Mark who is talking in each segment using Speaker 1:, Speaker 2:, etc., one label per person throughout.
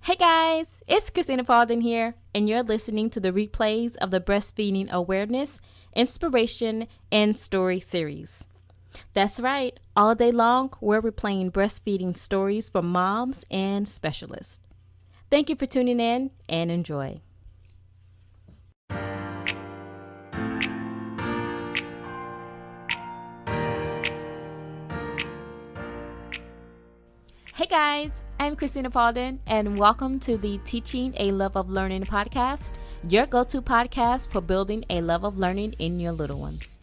Speaker 1: Hey guys, it's Christina Paulden here, and you're listening to the replays of the Breastfeeding Awareness, Inspiration, and Story series. That's right, all day long, we're replaying breastfeeding stories from moms and specialists. Thank you for tuning in and enjoy. Hey guys, I'm Christina Paulden, and welcome to the Teaching a Love of Learning podcast, your go-to podcast for building a love of learning in your little ones.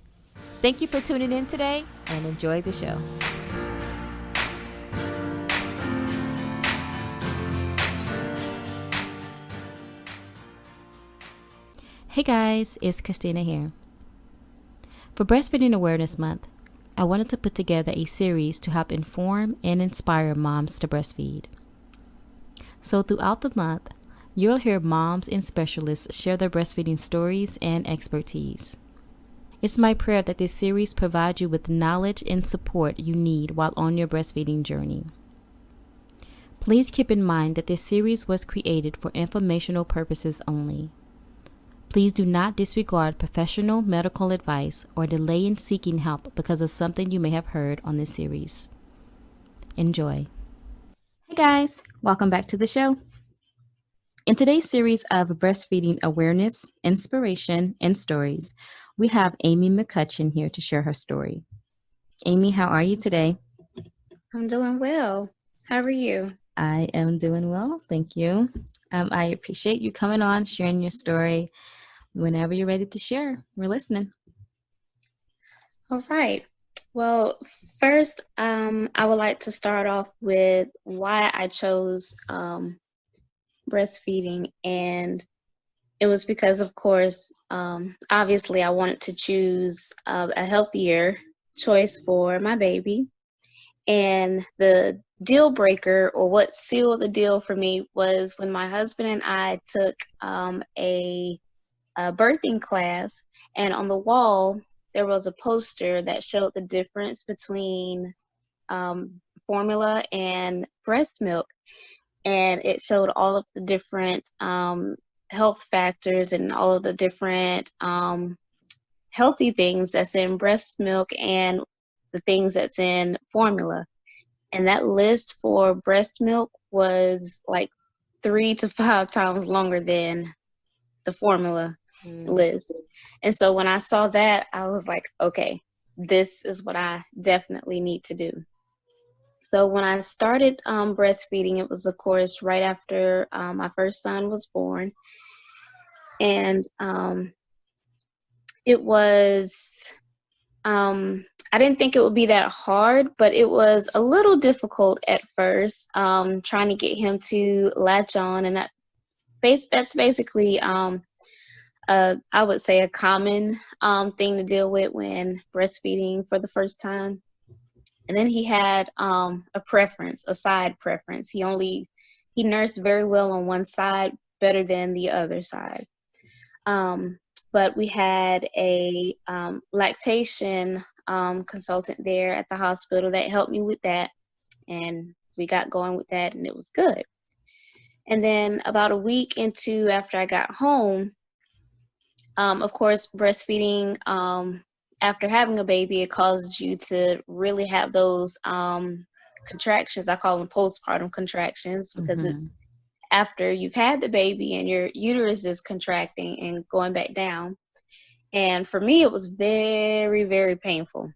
Speaker 1: Thank you for tuning in today, and enjoy the show. Hey guys, it's Christina here. For Breastfeeding Awareness Month, I wanted to put together a series to help inform and inspire moms to breastfeed. So throughout the month, you'll hear moms and specialists share their breastfeeding stories and expertise. It's my prayer that this series provides you with the knowledge and support you need while on your breastfeeding journey. Please keep in mind that this series was created for informational purposes only. Please do not disregard professional medical advice or delay in seeking help because of something you may have heard on this series. Enjoy. Hey guys, welcome back to the show. In today's series of Breastfeeding Awareness, Inspiration, and Stories, we have Amy McCutcheon here to share her story. Amy, how are you today?
Speaker 2: I'm doing well. How are you?
Speaker 1: I am doing well, thank you. I appreciate you coming on, sharing your story. Whenever you're ready to share, we're listening.
Speaker 2: All right. Well, first, I would like to start off with why I chose breastfeeding, and it was because, of course, obviously, I wanted to choose a healthier choice for my baby, and the deal breaker, or what sealed the deal for me, was when my husband and I took a birthing class, and on the wall there was a poster that showed the difference between formula and breast milk, and it showed all of the different health factors and all of the different healthy things that's in breast milk and the things that's in formula. And that list for breast milk was like 3 to 5 times longer than the formula list. And so when I saw that, I was like, okay, this is what I definitely need to do. So when I started breastfeeding, it was, of course, right after my first son was born. And it was, I didn't think it would be that hard, but it was a little difficult at first, trying to get him to latch on. And that's basically I would say a common thing to deal with when breastfeeding for the first time. And then he had a preference, a side preference. He nursed very well on one side, better than the other side. But we had a lactation consultant there at the hospital that helped me with that, and we got going with that, and it was good. And then about a week after I got home, of course, breastfeeding, after having a baby, it causes you to really have those contractions. I call them postpartum contractions, because it's after you've had the baby and your uterus is contracting and going back down. And for me, it was very, very painful,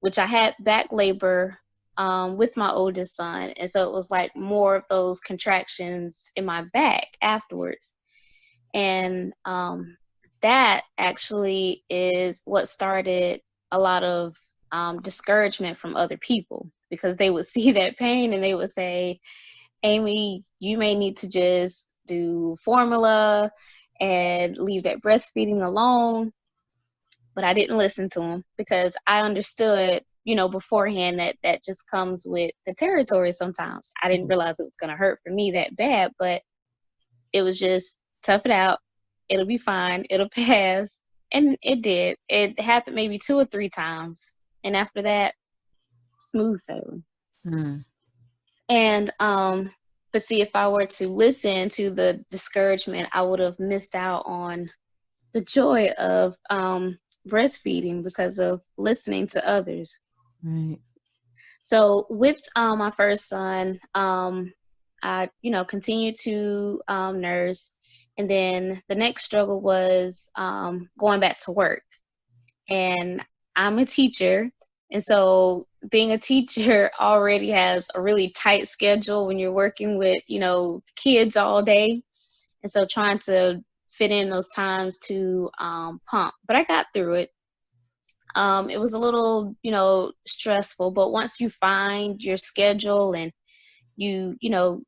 Speaker 2: which I had back labor with my oldest son. And so it was like more of those contractions in my back afterwards. And that actually is what started a lot of discouragement from other people, because they would see that pain and they would say, Amy, you may need to just do formula and leave that breastfeeding alone. But I didn't listen to them, because I understood, beforehand, that just comes with the territory sometimes. I didn't realize it was going to hurt for me that bad, but it was just tough it out. It'll be fine. It'll pass. And it did. It happened maybe 2 or 3 times. And after that, smooth sailing. And But see, if I were to listen to the discouragement, I would have missed out on the joy of breastfeeding because of listening to others.
Speaker 1: Right.
Speaker 2: So with my first son, I continued to nurse, and then the next struggle was going back to work. And I'm a teacher, and so being a teacher already has a really tight schedule when you're working with kids all day, and so trying to fit in those times to pump. But I got through it. It was a little, stressful, but once you find your schedule and you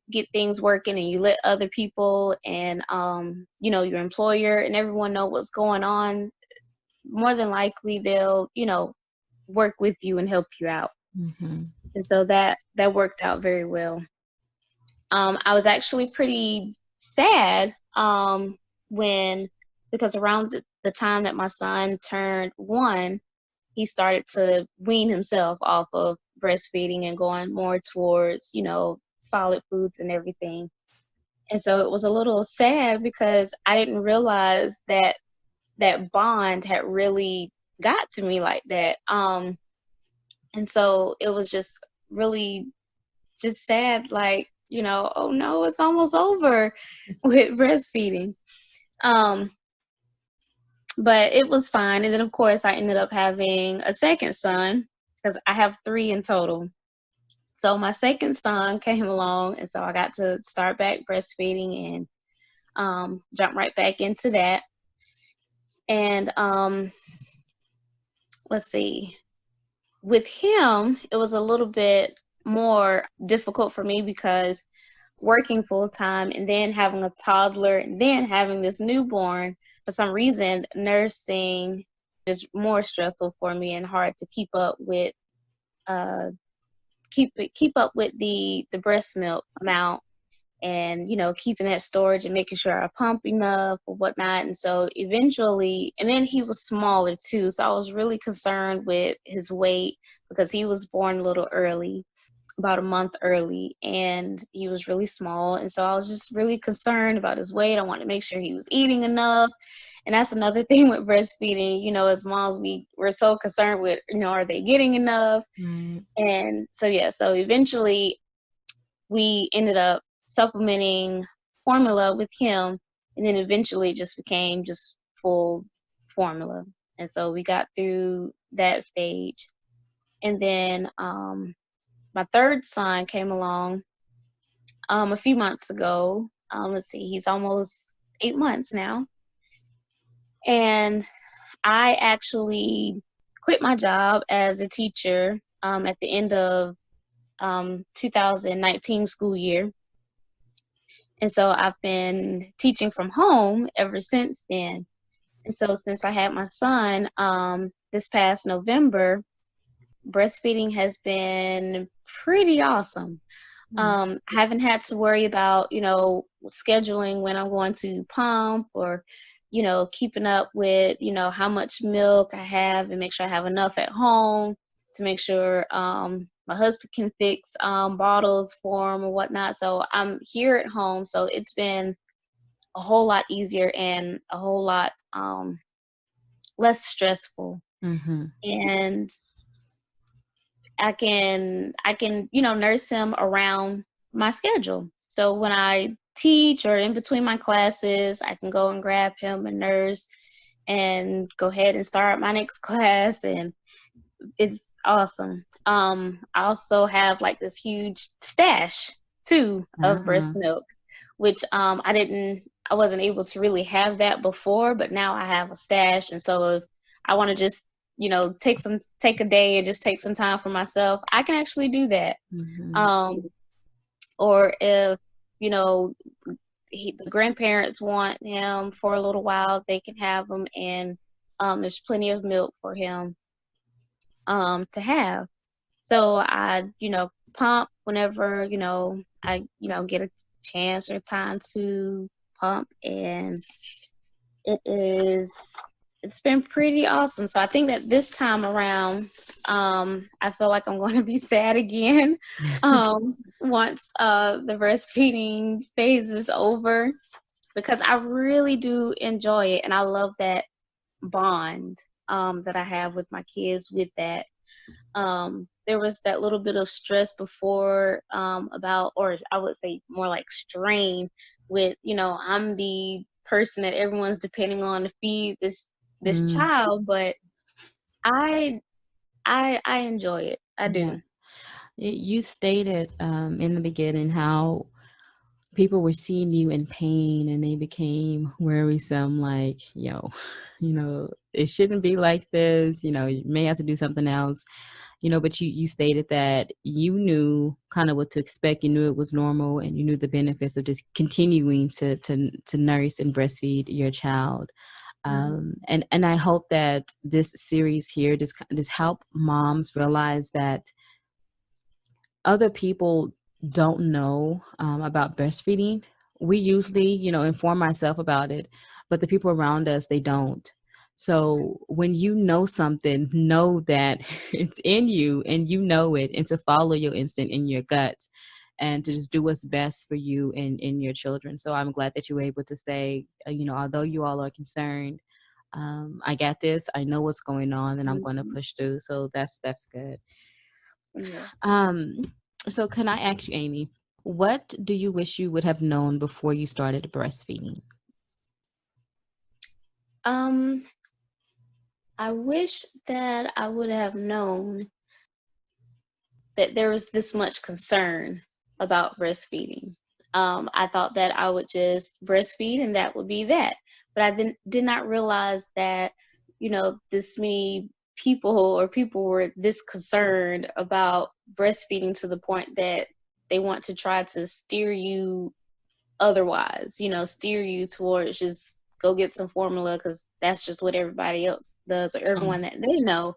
Speaker 2: get things working and you let other people and your employer and everyone know what's going on, more than likely they'll work with you and help you out.
Speaker 1: Mm-hmm.
Speaker 2: And so that worked out very well. I was actually pretty sad when, because around the time that my son turned 1, he started to wean himself off of breastfeeding and going more towards, solid foods and everything. And so it was a little sad because I didn't realize that that bond had really got to me like that. And so it was just really just sad, like, oh no, it's almost over with breastfeeding. Um, but it was fine. And then, of course, I ended up having a second son because I have 3 in total. So my second son came along, and so I got to start back breastfeeding and jump right back into that. And let's see, with him, it was a little bit more difficult for me because working full time and then having a toddler and then having this newborn, for some reason, nursing is more stressful for me and hard to keep up with. Keep up with the breast milk amount, and keeping that storage and making sure I pump enough or whatnot. And so eventually, and then he was smaller too, so I was really concerned with his weight because he was born a little early, about a month early, and he was really small. And so I was just really concerned about his weight. I wanted to make sure he was eating enough. And that's another thing with breastfeeding, as moms, we're so concerned with, are they getting enough?
Speaker 1: Right.
Speaker 2: And so, yeah, so eventually we ended up supplementing formula with him, and then eventually it just became just full formula. And so we got through that stage. And then my third son came along a few months ago. Let's see, he's almost 8 months now. And I actually quit my job as a teacher at the end of 2019 school year. And so I've been teaching from home ever since then. And so since I had my son this past November, breastfeeding has been pretty awesome. I haven't had to worry about, scheduling when I'm going to pump, or, keeping up with, how much milk I have and make sure I have enough at home to make sure my husband can fix bottles for him or whatnot. So I'm here at home. So it's been a whole lot easier and a whole lot less stressful.
Speaker 1: Mm-hmm.
Speaker 2: And I can nurse him around my schedule. So when I teach or in between my classes, I can go and grab him and nurse and go ahead and start my next class, and it's awesome. I also have like this huge stash too of breast
Speaker 1: Uh-huh.
Speaker 2: milk, which I wasn't able to really have that before, but now I have a stash. And so if I want to just take a day and just take some time for myself, I can actually do that.
Speaker 1: Mm-hmm.
Speaker 2: um or if you know the grandparents want him for a little while, they can have him, and there's plenty of milk for him to have. So I pump whenever I get a chance or time to pump. And it is It's been pretty awesome. So I think that this time around, I feel like I'm going to be sad again once the breastfeeding phase is over, because I really do enjoy it, and I love that bond that I have with my kids with that. There was that little bit of stress before about, or I would say more like strain with, I'm the person that everyone's depending on to feed this
Speaker 1: Mm,
Speaker 2: child, but I I enjoy it. I
Speaker 1: yeah.
Speaker 2: do.
Speaker 1: You stated in the beginning how people were seeing you in pain and they became worrisome, like, it shouldn't be like this, you may have to do something else, but you stated that you knew kind of what to expect, you knew it was normal, and you knew the benefits of just continuing to nurse and breastfeed your child.
Speaker 2: Mhm.
Speaker 1: And I hope that this series here, this help moms realize that other people don't know about breastfeeding. We usually, inform ourselves about it, but the people around us, they don't. So when you know something, know that it's in you and you know it, and to follow your instinct in your gut and to just do what's best for you and your children. So I'm glad that you were able to say, although you all are concerned, I got this, I know what's going on, and I'm going to
Speaker 2: Mhm.
Speaker 1: push through. So that's good.
Speaker 2: Yes.
Speaker 1: Um, so can I ask you, Amy, what do you wish you would have known before you started breastfeeding?
Speaker 2: Um, I wish that I would have known that there was this much concern about breastfeeding. I thought that I would just breastfeed and that would be that. But I did not realize that, this many people were this concerned about breastfeeding to the point that they want to try to steer you otherwise, steer you towards just go get some formula because that's just what everybody else does, or
Speaker 1: Um,
Speaker 2: everyone that they know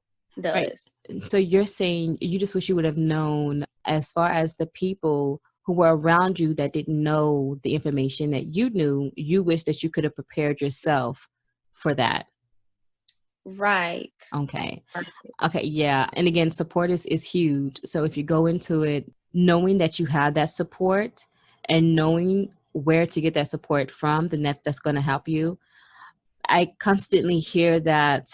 Speaker 1: right.
Speaker 2: does.
Speaker 1: So you're saying you just wish you would have known, as far as the people who were around you that didn't know the information that you knew, you wish that you could have prepared yourself for that.
Speaker 2: Right.
Speaker 1: Okay. Okay, yeah. And again, support is huge. So if you go into it knowing that you have that support and knowing where to get that support from, then that's going to help you. I constantly hear that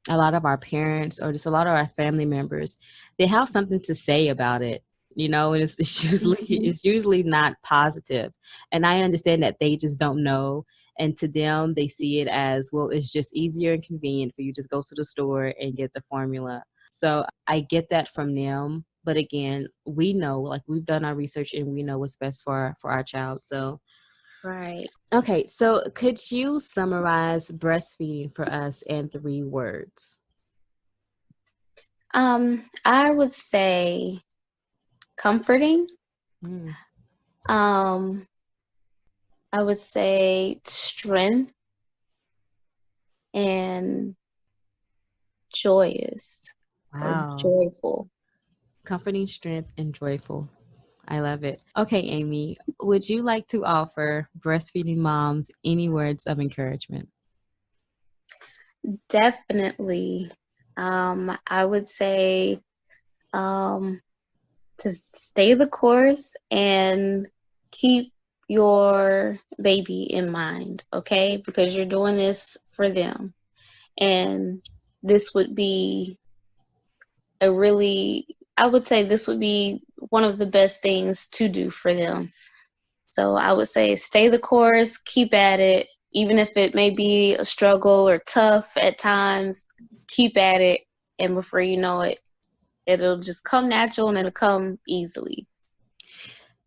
Speaker 1: a lot of our parents or just a lot of our family members, they have something to say about it, and it's usually
Speaker 2: Mhm.
Speaker 1: it's usually not positive. And I understand that they just don't know. And to them, they see it as, well, it's just easier and convenient for you to just go to the store and get the formula. So I get that from them. But again, we know, like, we've done our research and we know what's best for our child. So
Speaker 2: Right.
Speaker 1: okay, so could you summarize breastfeeding for us in 3 words?
Speaker 2: I would say comforting.
Speaker 1: Mm.
Speaker 2: Um, I would say strength and joyous or
Speaker 1: Wow.
Speaker 2: joyful.
Speaker 1: Comforting, strength, and joyful. I love it. Okay, Amy, would you like to offer breastfeeding moms any words of encouragement?
Speaker 2: Definitely. I would say um, to stay the course and keep your baby in mind, okay? Because you're doing this for them. And this would be I would say this would be one of the best things to do for them. So I would say stay the course, keep at it, even if it may be a struggle or tough at times, keep at it. And before you know it, it'll just come natural and it'll come easily.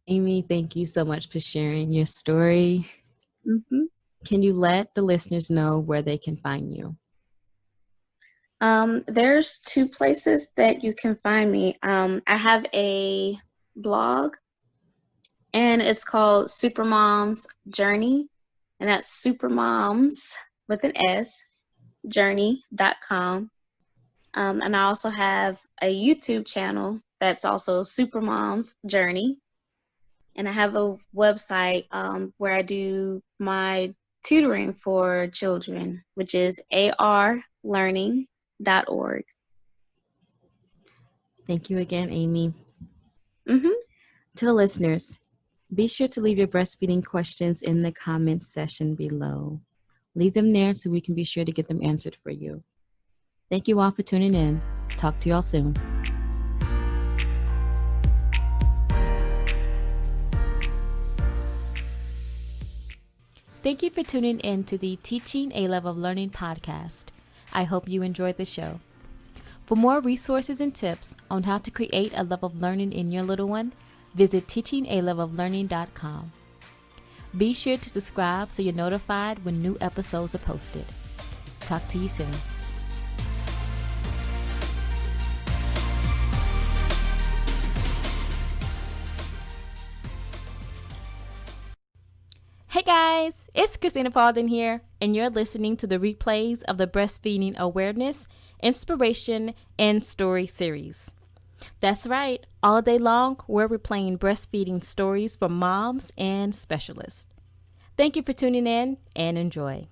Speaker 1: Amy, thank you so much for sharing your story.
Speaker 2: Hmm.
Speaker 1: Can you let the listeners know where they can find you?
Speaker 2: There's 2 places that you can find me. I have a blog, and it's called Supermom's Journey, and that's Supermoms with an S, journey.com. And I also have a YouTube channel that's also Supermom's Journey. And I have a website where I do my tutoring for children, which is arlearning.org.
Speaker 1: Thank you again, Amy.
Speaker 2: Mm-hmm.
Speaker 1: To the listeners, be sure to leave your breastfeeding questions in the comments section below. Leave them there so we can be sure to get them answered for you. Thank you all for tuning in. Talk to you all soon. Thank you for tuning in to the Teaching a Love of Learning podcast. I hope you enjoyed the show. For more resources and tips on how to create a love of learning in your little one, visit teachingaloveoflearning.com. Be sure to subscribe so you're notified when new episodes are posted. Talk to you soon. Hey guys, it's Christina Paulden here, and you're listening to the replays of the Breastfeeding Awareness, Inspiration, and Story series. That's right, all day long, we're replaying breastfeeding stories from moms and specialists. Thank you for tuning in and enjoy.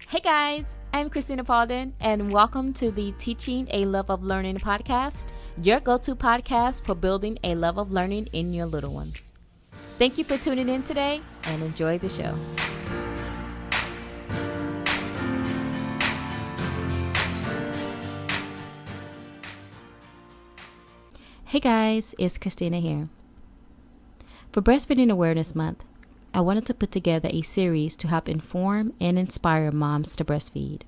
Speaker 1: Hey guys, I'm Christina Paulden, and welcome to the Teaching a Love of Learning podcast, your go-to podcast for building a love of learning in your little ones. Thank you for tuning in today and enjoy the show. Hey guys, it's Christina here. For Breastfeeding Awareness Month, I wanted to put together a series to help inform and inspire moms to breastfeed.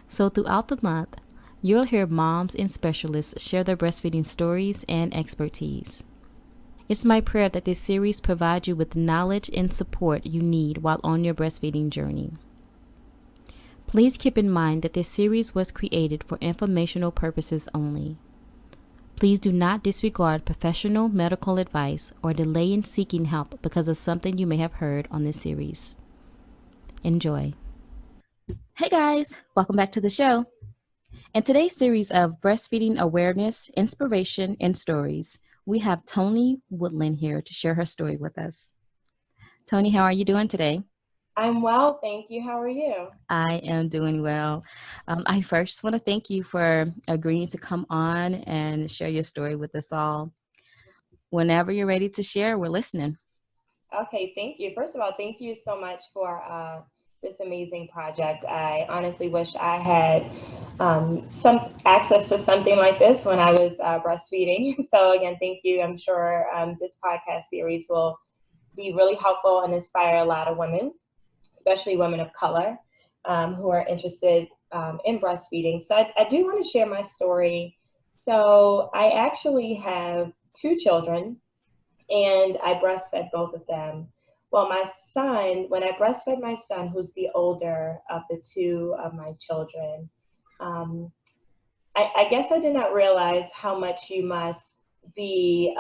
Speaker 1: So throughout the month, you'll hear moms and specialists share their breastfeeding stories and expertise. It's my prayer that this series provides you with the knowledge and support you need while on your breastfeeding journey. Please keep in mind that this series was created for informational purposes only. Please do not disregard professional medical advice or delay in seeking help because of something you may have heard on this series. Enjoy. Hey guys, welcome back to the show. In today's series of Breastfeeding Awareness, Inspiration, and Stories, we have Tony Woodland here to share her story with us. Tony, how are you doing today?
Speaker 3: I'm well, thank you. How are you?
Speaker 1: I am doing well. I first want to thank you for agreeing to come on and share your story with us all. Whenever you're ready to share, we're listening.
Speaker 3: Okay, thank you. First of all, thank you so much for this amazing project. I honestly wish I had some access to something like this when I was breastfeeding. So again, thank you. I'm sure this podcast series will be really helpful and inspire a lot of women, especially women of color, who are interested in breastfeeding. So I do want to share my story. So I actually have two children, and I breastfed both of them. Well, my son, when I breastfed my son, who's the older of the two of my children, um, I guess I did not realize how much you must be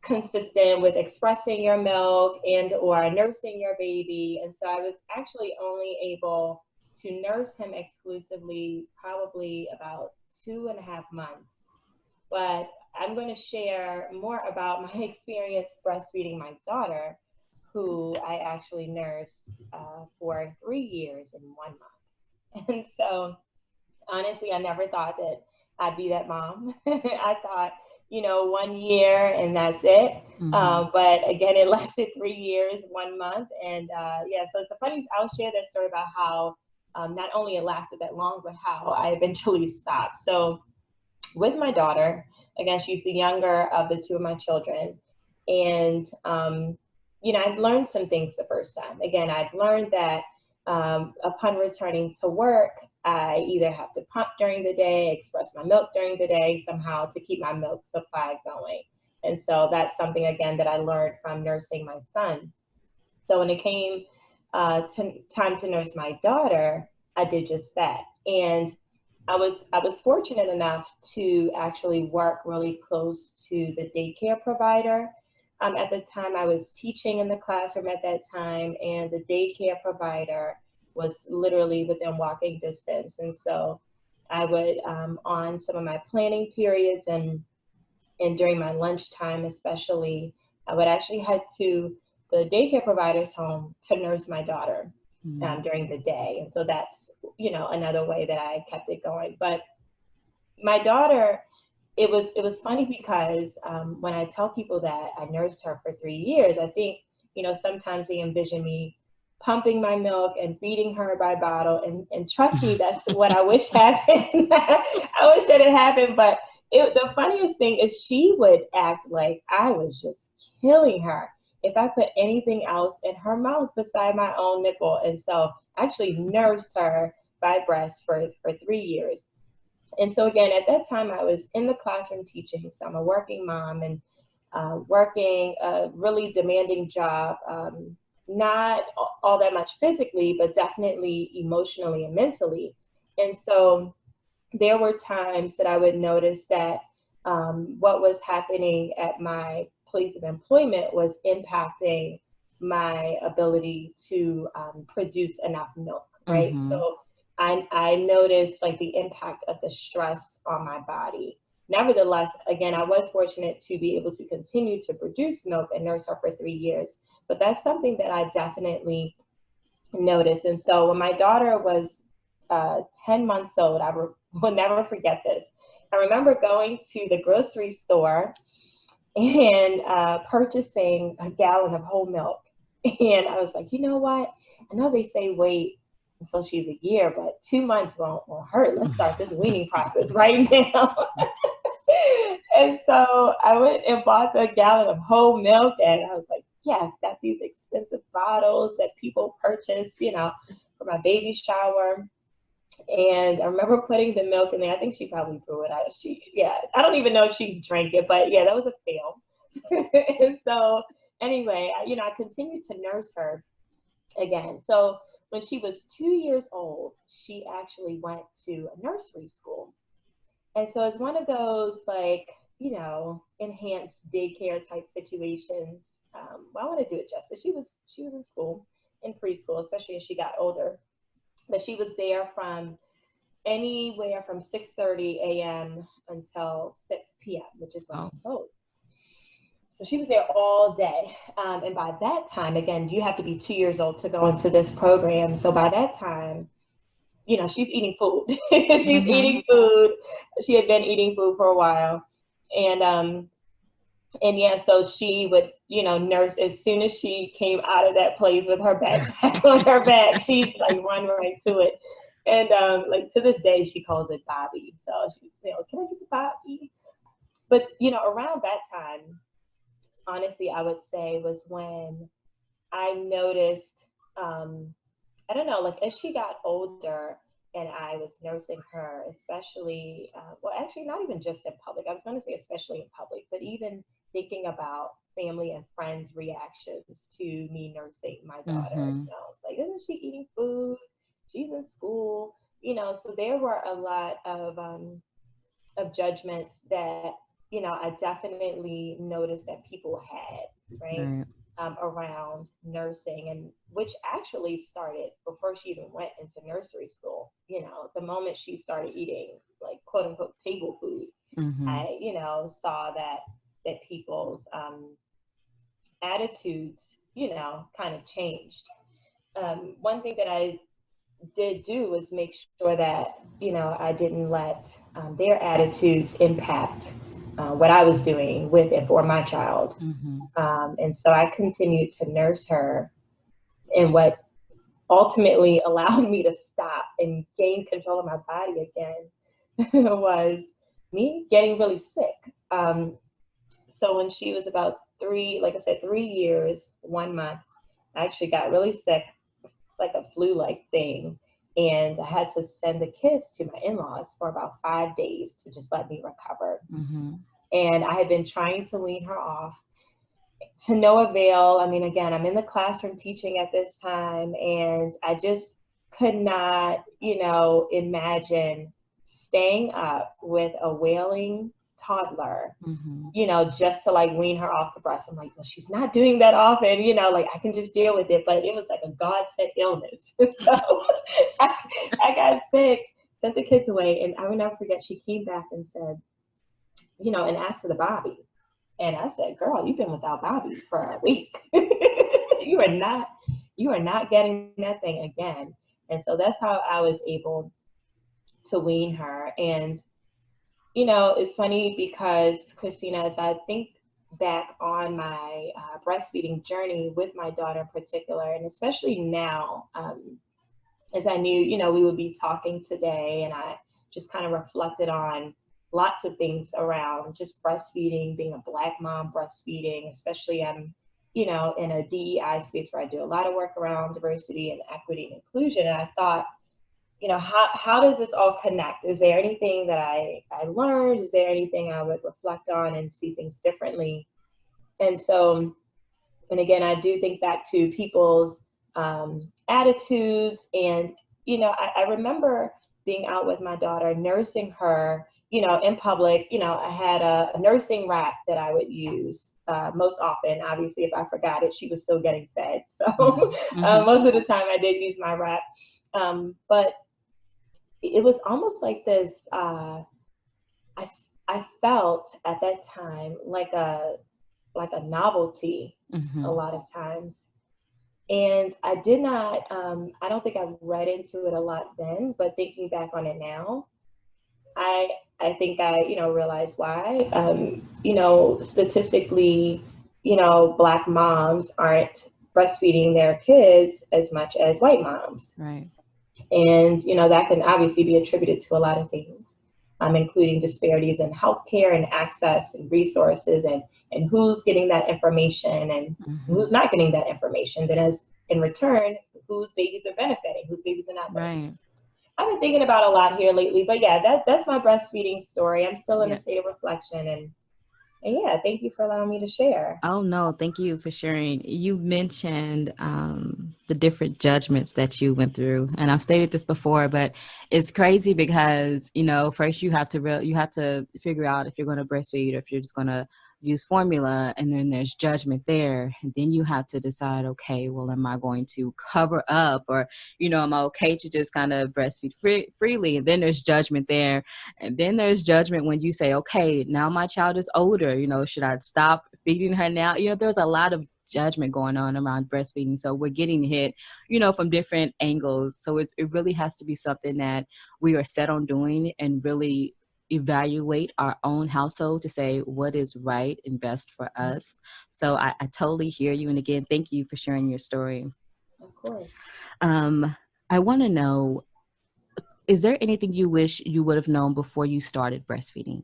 Speaker 3: consistent with expressing your milk and or nursing your baby. And so I was actually only able to nurse him exclusively probably about 2.5 months. But I'm going to share more about my experience breastfeeding my daughter, who I actually nursed for 3 years in 1 month. And so honestly, I never thought that I'd be that mom. I thought, 1 year and that's it. But again, it lasted 3 years, 1 month. And yeah, so it's a funny, I'll share that story about how not only it lasted that long, but how I eventually stopped. So with my daughter, again, she's the younger of the two of my children. And, I've learned some things the first time. Again, I've learned that upon returning to work, I either have to pump during the day, express my milk during the day somehow to keep my milk supply going. And so that's something, again, that I learned from nursing my son. So when it came time to nurse my daughter, I did just that. And I was fortunate enough to actually work really close to the daycare provider. At the time, I was teaching in the classroom at that time, and the daycare provider was literally within walking distance. And so I would, on some of my planning periods and during my lunchtime especially, I would actually head to the daycare provider's home to nurse my daughter during the day. And so that's, another way that I kept it going. But my daughter, it was funny because when I tell people that I nursed her for 3 years, I think, sometimes they envision me pumping my milk and feeding her by bottle. And trust me, that's what I wish happened. I wish that it happened. But the funniest thing is she would act like I was just killing her if I put anything else in her mouth beside my own nipple. And so I actually nursed her by breast for 3 years. And so again, at that time, I was in the classroom teaching. So I'm a working mom and working a really demanding job, not all that much physically, but definitely emotionally and mentally. And so there were times that I would notice that what was happening at my place of employment was impacting my ability to produce enough milk, right? So I noticed like the impact of the stress on my body. Nevertheless, again, I was fortunate to be able to continue to produce milk and nurse her for 3 years. But that's something that I definitely noticed. And so when my daughter was 10 months old, I will never forget this. I remember going to the grocery store and purchasing a gallon of whole milk. And I was like, you know what? I know they say wait until she's a year, but 2 months won't hurt. Let's start this weaning process right now. And so I went and bought the gallon of whole milk, and I was like, yes, got these expensive bottles that people purchase, for my baby shower. And I remember putting the milk in there. I think she probably threw it out. I don't even know if she drank it, but yeah, that was a fail. And so anyway, I continued to nurse her again. So when she was 2 years old, she actually went to a nursery school. And so it's one of those like, enhanced daycare type situations. Well, I want to do it justice. She was in school, in preschool, especially as she got older. But she was there from anywhere from 6:30 a.m. until 6 p.m., which is when they closed. So she was there all day. And by that time, again, you have to be 2 years old to go into this program. So by that time, she's eating food. She's eating food. She had been eating food for a while. And yeah, so she would, nurse as soon as she came out of that place with her backpack on her back, she'd like run right to it. And like to this day, she calls it Bobby. So she's, can I get the Bobby? But, around that time, honestly, I would say was when I noticed, I don't know, like as she got older and I was nursing her, especially, well, actually not even just in public. I was going to say especially in public, but even thinking about family and friends' reactions to me nursing my daughter. It's like, isn't she eating food? She's in school, so there were a lot of judgments that, I definitely noticed that people had, right? Around nursing, and which actually started before she even went into nursery school. The moment she started eating like quote unquote table food, I, saw that people's attitudes, kind of changed. One thing that I did do was make sure that, I didn't let their attitudes impact what I was doing with and for my child. And so I continued to nurse her. And what ultimately allowed me to stop and gain control of my body again was me getting really sick. So when she was about 3 years, 1 month, I actually got really sick, like a flu-like thing. And I had to send the kids to my in-laws for about 5 days to just let me recover. And I had been trying to wean her off to no avail. I mean, again, I'm in the classroom teaching at this time, and I just could not, imagine staying up with a wailing toddler, just to like wean her off the breast. I'm like, well, she's not doing that often, like I can just deal with it. But it was like a God sent illness. So I got sick, sent the kids away, and I will never forget, she came back and said, and asked for the Bobby. And I said, girl, you've been without Bobby for a week. you are not, you are not getting that thing again. And so that's how I was able to wean her. And, it's funny because Christina, as I think back on my breastfeeding journey with my daughter in particular, and especially now, as I knew, we would be talking today, and I just kind of reflected on lots of things around just breastfeeding, being a Black mom breastfeeding, especially in a DEI space where I do a lot of work around diversity and equity and inclusion. And I thought, how does this all connect? Is there anything that I learned? Is there anything I would reflect on and see things differently? And so, and again, I do think back to people's attitudes. And, I remember being out with my daughter, nursing her, in public. I had a nursing wrap that I would use most often. Obviously, if I forgot it, she was still getting fed. So most of the time I did use my wrap. But it was almost like this, I felt at that time like a novelty a lot of times. And I did not, I don't think I read into it a lot then, but thinking back on it now, I think I, realized why. Statistically, Black moms aren't breastfeeding their kids as much as white moms.
Speaker 1: Right.
Speaker 3: And, that can obviously be attributed to a lot of things, including disparities in healthcare and access and resources, and who's getting that information and who's not getting that information. Then as in return, whose babies are benefiting, whose babies are not benefiting.
Speaker 1: Right.
Speaker 3: I've been thinking about a lot here lately, but yeah, that's my breastfeeding story. I'm still in a state of reflection, and yeah, thank you for allowing me to share.
Speaker 1: Oh, no, thank you for sharing. You mentioned the different judgments that you went through. And I've stated this before, but it's crazy because, first you have to figure out if you're going to breastfeed or if you're just going to use formula, and then there's judgment there. And then you have to decide, okay, well, am I going to cover up, or, am I okay to just kind of breastfeed freely? And then there's judgment there. And then there's judgment when you say, okay, now my child is older, should I stop feeding her now? There's a lot of judgment going on around breastfeeding. So we're getting hit, from different angles. So it really has to be something that we are set on doing and really evaluate our own household to say what is right and best for us. So I totally hear you. And again, thank you for sharing your story.
Speaker 3: Of course.
Speaker 1: I want to know, is there anything you wish you would have known before you started breastfeeding?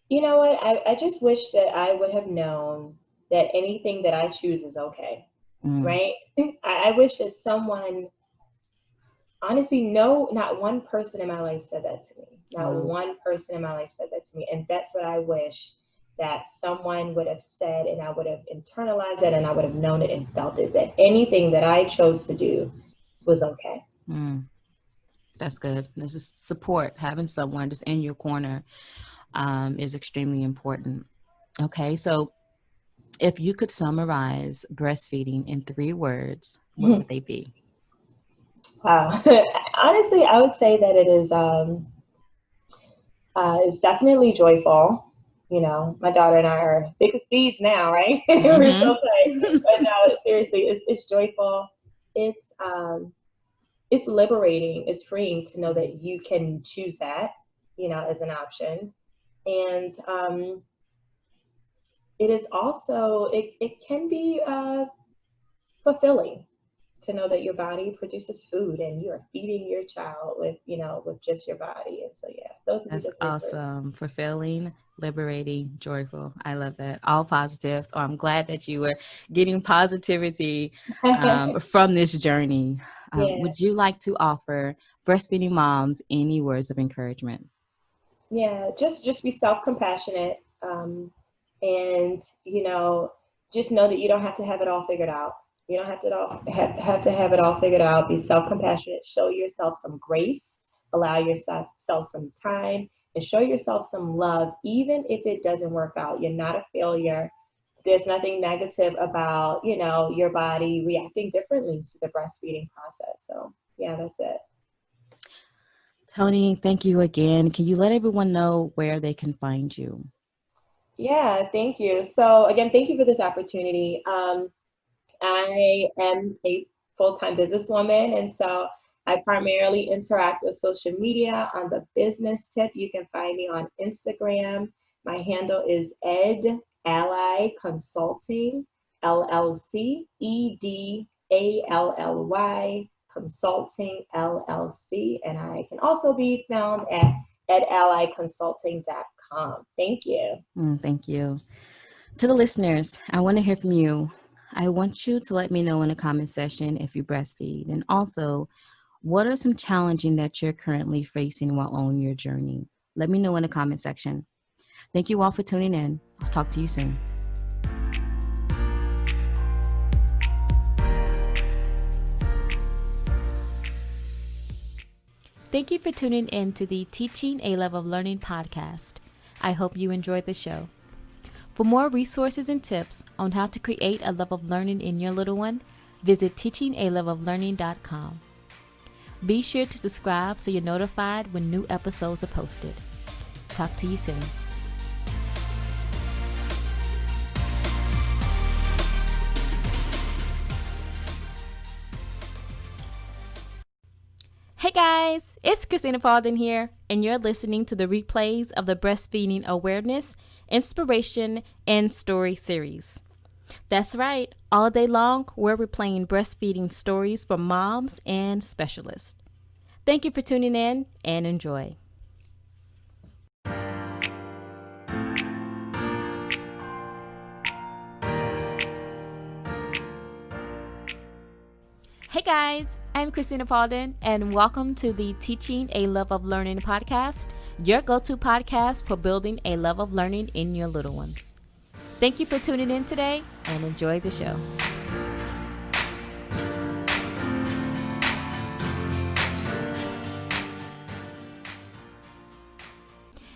Speaker 3: You know what? I just wish that I would have known that anything that I choose is okay, right? I wish that someone, honestly, no, not one person in my life said that to me. Not one person in my life said that to me. And that's what I wish that someone would have said, and I would have internalized it, and I would have known it and felt it, that anything that I chose to do was okay.
Speaker 1: That's good. This is support. Having someone just in your corner is extremely important. Okay, so if you could summarize breastfeeding in 3 words, what would they be?
Speaker 3: Wow. Honestly, I would say that it is it's definitely joyful. My daughter and I are thick as thieves now, right? We're so tight. But no, seriously, it's joyful. It's liberating. It's freeing to know that you can choose that, as an option. And it is also, it can be fulfilling to know that your body produces food and you are feeding your child with just your body. And so, yeah, those would be the 3
Speaker 1: awesome.
Speaker 3: words.
Speaker 1: Fulfilling, liberating, joyful. I love that. All positive. So I'm glad that you were getting positivity from this journey. Would you like to offer breastfeeding moms any words of encouragement?
Speaker 3: Yeah, just be self-compassionate, and just know that you don't have to have it all figured out. You don't have to have it all figured out. Be self-compassionate. Show yourself some grace. Allow yourself some time, and show yourself some love, even if it doesn't work out. You're not a failure. There's nothing negative about your body reacting differently to the breastfeeding process. So yeah. yeah, that's it.
Speaker 1: Tony, thank you again. Can you let everyone know where they can find you?
Speaker 3: Yeah, thank you. So again, thank you for this opportunity. I am a full-time businesswoman, and so I primarily interact with social media. On the business tip, you can find me on Instagram. My handle is Ed Ally Consulting, LLC, EDALLY Consulting, LLC. And I can also be found at edallyconsulting.com. Thank you.
Speaker 1: Thank you. To the listeners, I want to hear from you. I want you to let me know in the comment section if you breastfeed. And also, what are some challenging that you're currently facing while on your journey? Let me know in the comment section. Thank you all for tuning in. I'll talk to you soon. Thank you for tuning in to the Teaching a Love of Learning podcast. I hope you enjoyed the show. For more resources and tips on how to create a love of learning in your little one, visit teachingaloveoflearning.com. Be sure to subscribe so you're notified when new episodes are posted. Talk to you soon. Hey guys, it's Christina Paulden here, and you're listening to the replays of the Breastfeeding Awareness, Inspiration, and Story series. That's right, all day long, we're replaying breastfeeding stories from moms and specialists. Thank you for tuning in and enjoy. Hey guys, I'm Christina Paulden, and welcome to the Teaching a Love of Learning podcast, your go-to podcast for building a love of learning in your little ones. Thank you for tuning in today and enjoy the show.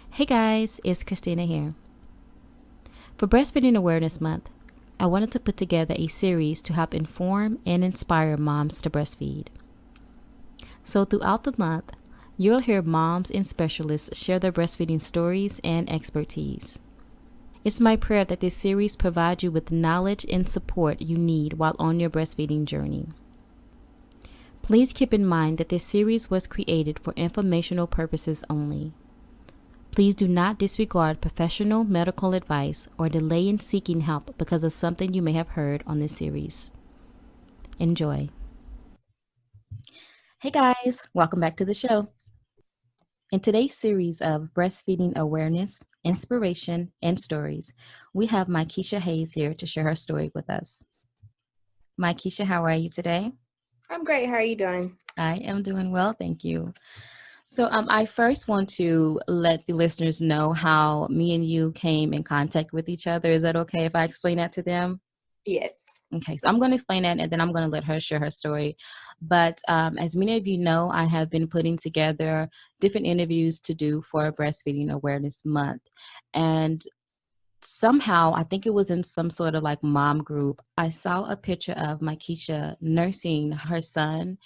Speaker 1: Hey guys, it's Christina here. For Breastfeeding Awareness Month, I wanted to put together a series to help inform and inspire moms to breastfeed. So throughout the month, you'll hear moms and specialists share their breastfeeding stories and expertise. It's my prayer that this series provides you with knowledge and support you need while on your breastfeeding journey. Please keep in mind that this series was created for informational purposes only. Please do not disregard professional medical advice or delay in seeking help because of something you may have heard on this series. Enjoy. Hey guys, welcome back to the show. In today's series of Breastfeeding Awareness, Inspiration, and Stories, we have Mykesha Hayes here to share her story with us. Mykesha, how are you today?
Speaker 4: I'm great. How are you doing?
Speaker 1: I am doing well, thank you. So I first want to let the listeners know how me and you came in contact with each other. Is that okay if I explain that to them?
Speaker 4: Yes.
Speaker 1: Okay, so I'm going to explain that, and then I'm going to let her share her story. But as many of you know, I have been putting together different interviews to do for Breastfeeding Awareness Month. And somehow, I think it was in some sort of like mom group, I saw a picture of Mykesha nursing her son.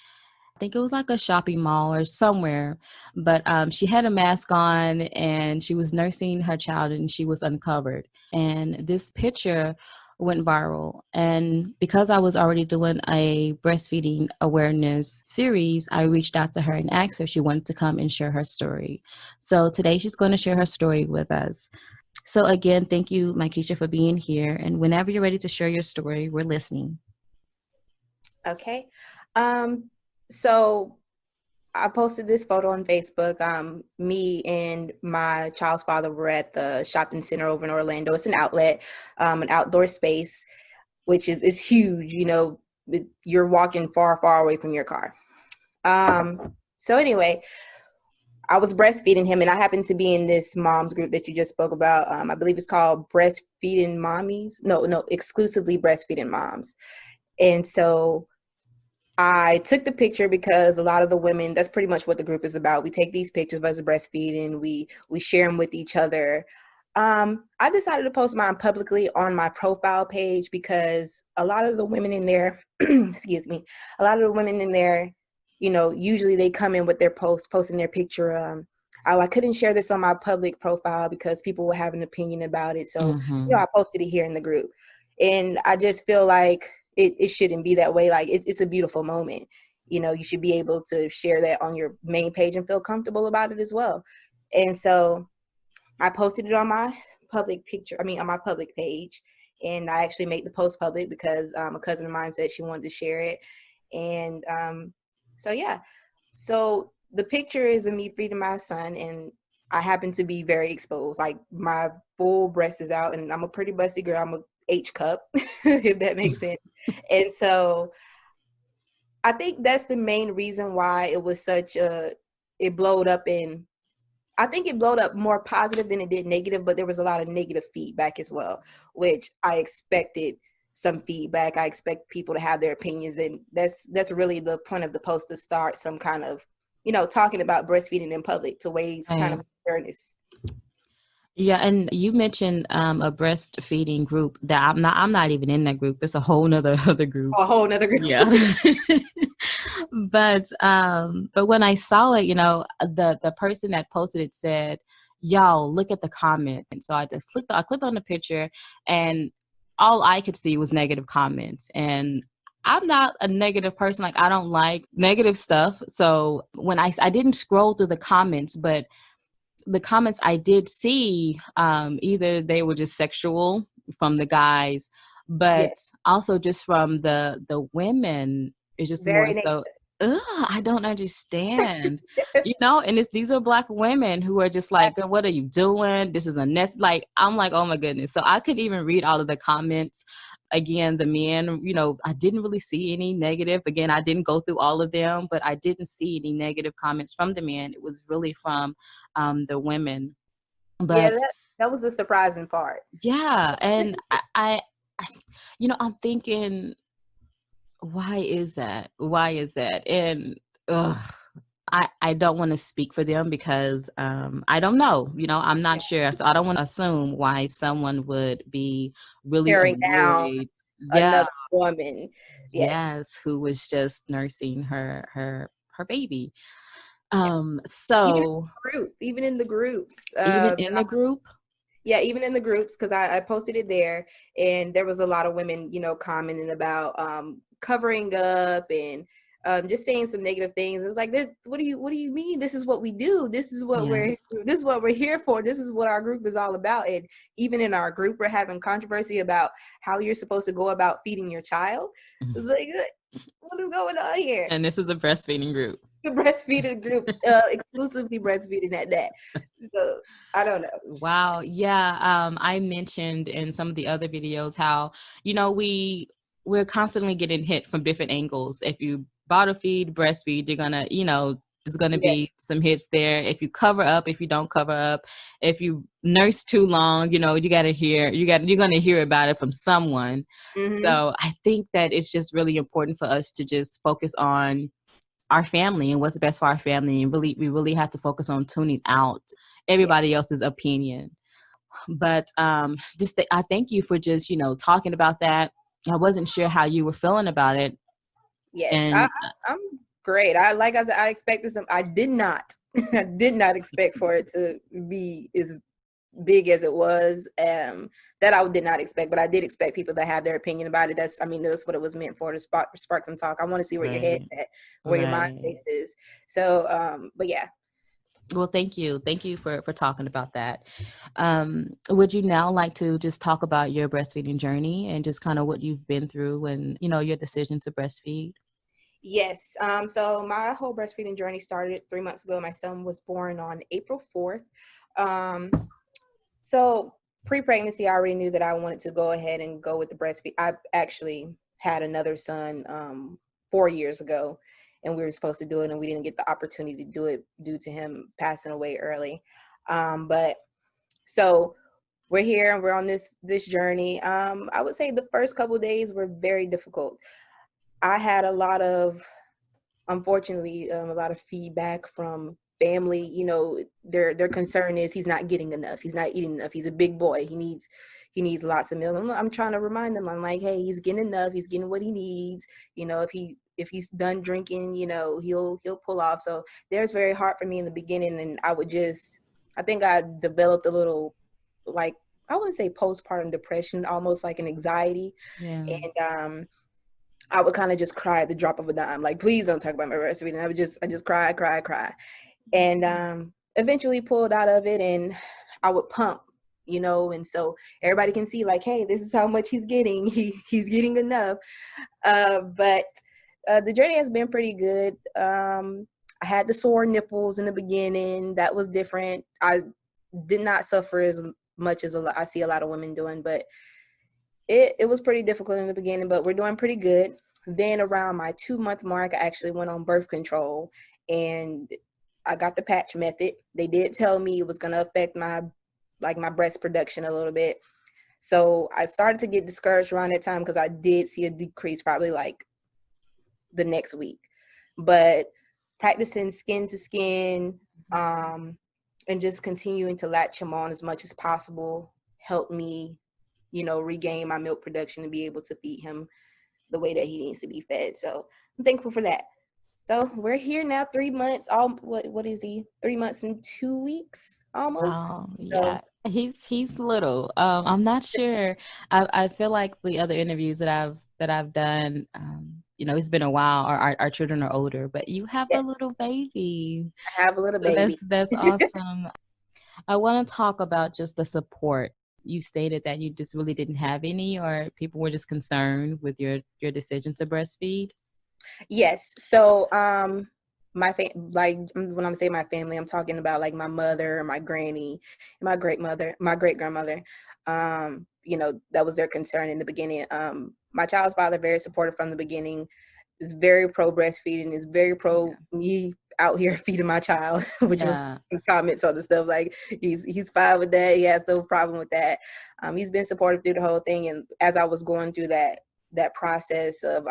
Speaker 1: I think it was like a shopping mall or somewhere, but she had a mask on and she was nursing her child and she was uncovered. And this picture went viral. And because I was already doing a breastfeeding awareness series, I reached out to her and asked her if she wanted to come and share her story. So today she's going to share her story with us. So again, thank you, Mykesha, for being here. And whenever you're ready to share your story, we're listening.
Speaker 4: Okay. So I posted this photo on Facebook. Me and my child's father were at the shopping center over in Orlando. It's an outlet, an outdoor space, which is huge. You know, you're walking far, far away from your car. So anyway, I was breastfeeding him, and I happened to be in this mom's group that you just spoke about. I believe it's called Breastfeeding Mommies. No, exclusively Breastfeeding Moms. And so I took the picture because a lot of the women, that's pretty much what the group is about. We take these pictures of us breastfeeding, we share them with each other. I decided to post mine publicly on my profile page because a lot of the women in there, excuse me, a lot of the women in there you know, usually they come in with their posting their picture. Oh, I couldn't share this on my public profile because people will have an opinion about it. So, you know, I posted it here in the group. And I just feel like it shouldn't be that way. Like it's a beautiful moment. You know, you should be able to share that on your main page and feel comfortable about it as well. And so I posted it on my on my public page. And I actually made the post public because a cousin of mine said she wanted to share it. And so, yeah. So the picture is of me feeding my son, and I happen to be very exposed. Like my full breast is out, and I'm a pretty busty girl. I'm a H cup, if that makes sense. And so I think that's the main reason why it was it blowed up, and I think it blowed up more positive than it did negative, but there was a lot of negative feedback as well, which I expected some feedback. I expect people to have their opinions, and that's really the point of the post, to start some kind of, you know, talking about breastfeeding in public to raise kind of awareness.
Speaker 1: Yeah, and you mentioned a breastfeeding group that I'm not even in that group. It's a whole nother other group.
Speaker 4: A whole nother group.
Speaker 1: Yeah. But when I saw it, you know, the person that posted it said, "Y'all, look at the comment." And so I clicked on the picture, and all I could see was negative comments. And I'm not a negative person. Like, I don't like negative stuff. So when I didn't scroll through the comments, but the comments I did see, either they were just sexual from the guys, but also just from the women. It's just
Speaker 4: Very
Speaker 1: more so, I don't understand, you know. And these are Black women who are just like, what are you doing? This is a nest. Like, I'm like, oh my goodness. So I couldn't even read all of the comments. Again, the men, you know, I didn't really see any negative. Again, I didn't go through all of them, but I didn't see any negative comments from the men. It was really from the women. But
Speaker 4: yeah, that was the surprising part.
Speaker 1: yeah, and I you know, I'm thinking, why is that? Why is that? And I don't want to speak for them because I don't know. You know, I'm not sure. So I don't want to assume why someone would be really
Speaker 4: Tearing down
Speaker 1: annoyed. Yeah.
Speaker 4: another woman.
Speaker 1: Yes, who was just nursing her baby.
Speaker 4: Even
Speaker 1: So
Speaker 4: even in the groups.
Speaker 1: even in the group?
Speaker 4: Yeah, even in the groups, because I posted it there, and there was a lot of women, you know, commenting about covering up and just saying some negative things. It's like, this, what do you mean? This is what we do. This is what we're here for. This is what our group is all about. And even in our group, we're having controversy about how you're supposed to go about feeding your child. It's like, what is going on here?
Speaker 1: And this is a breastfeeding group.
Speaker 4: The breastfeeding group, exclusively breastfeeding at that. So I don't know.
Speaker 1: Wow. Yeah. I mentioned in some of the other videos how, you know, we're constantly getting hit from different angles. If you bottle feed, breastfeed, you're gonna, you know, there's gonna be some hits there. If you cover up, if you don't cover up, if you nurse too long, you know, you're gonna hear about it from someone. So I think that it's just really important for us to just focus on our family and what's best for our family, and we really have to focus on tuning out everybody else's opinion. But I thank you for just, you know, talking about that. I wasn't sure how you were feeling about it.
Speaker 4: Yes,
Speaker 1: And
Speaker 4: I'm great. Like I said, I expected some. I did not expect for it to be as big as it was. That I did not expect, but I did expect people to have their opinion about it. That's what it was meant for, to spark some talk. I want to see where your head's at, where your mind space is. So, but yeah.
Speaker 1: Well, thank you for talking about that. Would you now like to just talk about your breastfeeding journey and just kind of what you've been through and, you know, your decision to breastfeed?
Speaker 4: Yes. So my whole breastfeeding journey started 3 months ago. My son was born on April 4th. So pre-pregnancy, I already knew that I wanted to go ahead and go with the breastfeed. I actually had another son 4 years ago, and we were supposed to do it, and we didn't get the opportunity to do it due to him passing away early. But so we're here and we're on this journey. I would say the first couple of days were very difficult. I had unfortunately, a lot of feedback from family. You know, their concern is he's not getting enough. He's not eating enough. He's a big boy. He needs lots of milk. I'm trying to remind them. I'm like, hey, he's getting enough. He's getting what he needs. You know, if he if he's done drinking, he'll pull off. So there's very hard for me in the beginning, and I think I developed a little, like, I wouldn't say postpartum depression, almost like an anxiety.
Speaker 1: Yeah.
Speaker 4: And I would kind of just cry at the drop of a dime, like, please don't talk about my breastfeeding. I just cry, and eventually pulled out of it, and I would pump, and so everybody can see, like, hey, this is how much he's getting. He's getting enough. But the journey has been pretty good. I had the sore nipples in the beginning. That was different. I did not suffer as much as I see a lot of women doing, but it was pretty difficult in the beginning, but we're doing pretty good. Then around my 2-month mark, I actually went on birth control, and I got the patch method. They did tell me it was going to affect my breast production a little bit. So I started to get discouraged around that time because I did see a decrease probably like the next week. But practicing skin to skin, and just continuing to latch him on as much as possible helped me, regain my milk production and be able to feed him the way that he needs to be fed. So I'm thankful for that. So we're here now, 3 months. What is he? 3 months and 2 weeks almost.
Speaker 1: Oh,
Speaker 4: So,
Speaker 1: yeah. He's little. I'm not sure. I feel like the other interviews that I've done, it's been a while. Our children are older, but you have
Speaker 4: yeah,
Speaker 1: a little baby.
Speaker 4: I have a little
Speaker 1: So
Speaker 4: baby.
Speaker 1: that's awesome. I want to talk about just the support. You stated that you just really didn't have any, or people were just concerned with your decision to breastfeed.
Speaker 4: Yes. So, like, when I'm saying my family, I'm talking about like my mother, my granny, my great grandmother. That was their concern in the beginning. My child's father, very supportive from the beginning, is very pro breastfeeding, is very pro me out here feeding my child, which was
Speaker 1: Yeah.
Speaker 4: comments on the stuff like he's fine with that. He has no problem with that. He's been supportive through the whole thing, and as I was going through that process of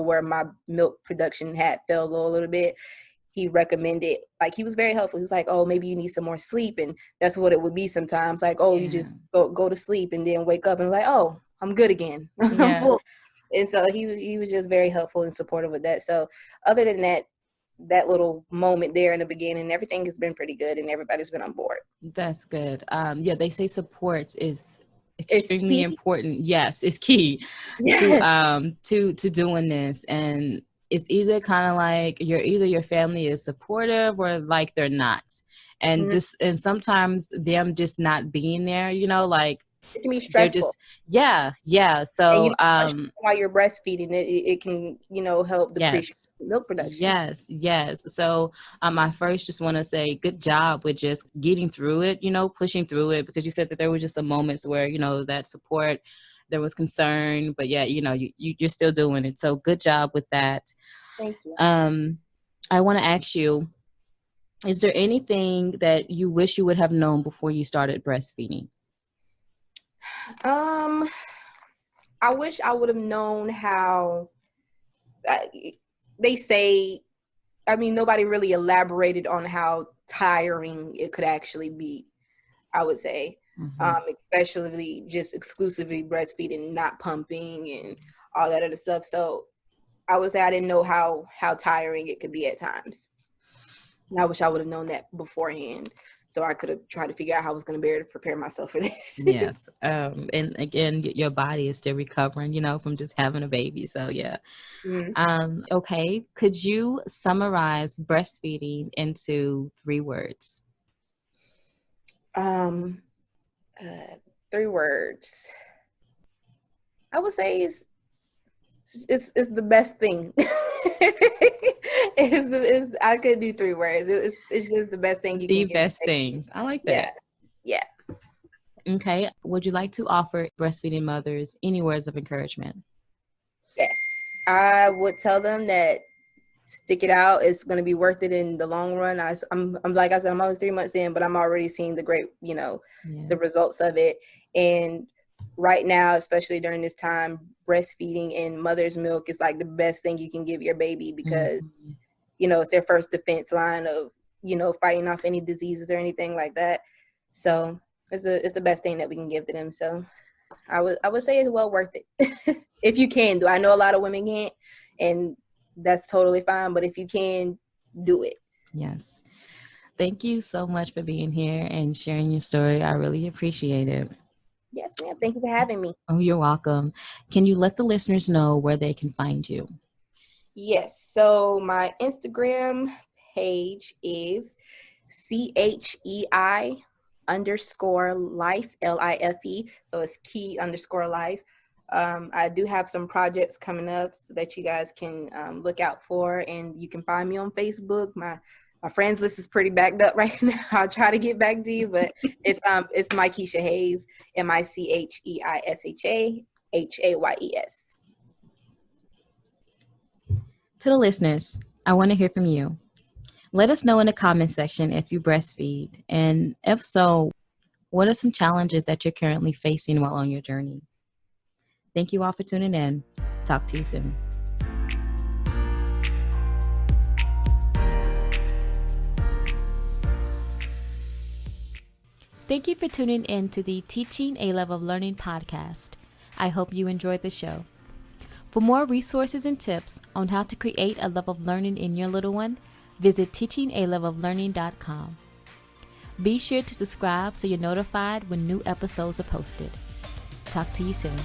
Speaker 4: where my milk production had fell a little bit, he recommended, like, he was very helpful. He was like, oh, maybe you need some more sleep. And that's what it would be sometimes, like, oh, you just go to sleep and then wake up and like, oh, I'm good again. I'm full. And so he was just very helpful and supportive with that. So other than that little moment there in the beginning, everything has been pretty good and everybody's been on board.
Speaker 1: That's good. They say support is extremely important. Yes, it's key to doing this. And it's either kind of like your family is supportive or like they're not. And and sometimes them just not being there, like
Speaker 4: it can be
Speaker 1: they're
Speaker 4: stressful.
Speaker 1: just yeah. So
Speaker 4: while you're breastfeeding, it can help decrease milk production.
Speaker 1: Yes. So I first just want to say good job with just getting through it, pushing through it, because you said that there were just some moments where that support, there was concern, but yeah, you're still doing it. So good job with that.
Speaker 4: Thank you.
Speaker 1: I want to ask you, is there anything that you wish you would have known before you started breastfeeding?
Speaker 4: I wish I would have known how they say, nobody really elaborated on how tiring it could actually be, I would say. Especially just exclusively breastfeeding, not pumping and all that other stuff. So I would say I didn't know how tiring it could be at times. And I wish I would have known that beforehand, so I could have tried to figure out how I was going to be able to prepare myself for this.
Speaker 1: Yes. And again, your body is still recovering, from just having a baby. So yeah. Okay. Could you summarize breastfeeding into 3 words?
Speaker 4: 3 words. I would say it's the best thing. I could do 3 words. It's just the best thing you can
Speaker 1: The
Speaker 4: get.
Speaker 1: best thing. I like that.
Speaker 4: Yeah.
Speaker 1: Okay. Would you like to offer breastfeeding mothers any words of encouragement?
Speaker 4: Yes. I would tell them that stick it out. It's going to be worth it in the long run. I'm like I said, I'm only 3 months in, but I'm already seeing the great, the results of it. And right now, especially during this time, breastfeeding and mother's milk is like the best thing you can give your baby, because it's their first defense line of fighting off any diseases or anything like that. So it's the best thing that we can give to them. So I would say it's well worth it. If you can do. I know a lot of women can't, and that's totally fine. But if you can, do it.
Speaker 1: Yes. Thank you so much for being here and sharing your story. I really appreciate it.
Speaker 4: Yes, ma'am. Thank you for having me.
Speaker 1: Oh, you're welcome. Can you let the listeners know where they can find you?
Speaker 4: Yes. So my Instagram page is CHEI_life, LIFE. So it's key _ life. I do have some projects coming up so that you guys can look out for, and you can find me on Facebook. My friends list is pretty backed up right now. I'll try to get back to you, but it's Mykeisha Hayes, MICHEISHA HAYES.
Speaker 1: To the listeners, I want to hear from you. Let us know in the comment section if you breastfeed, and if so, what are some challenges that you're currently facing while on your journey? Thank you all for tuning in. Talk to you soon. Thank you for tuning in to the Teaching a Love of Learning podcast. I hope you enjoyed the show. For more resources and tips on how to create a love of learning in your little one, visit teachingaloveoflearning.com. Be sure to subscribe so you're notified when new episodes are posted. Talk to you soon.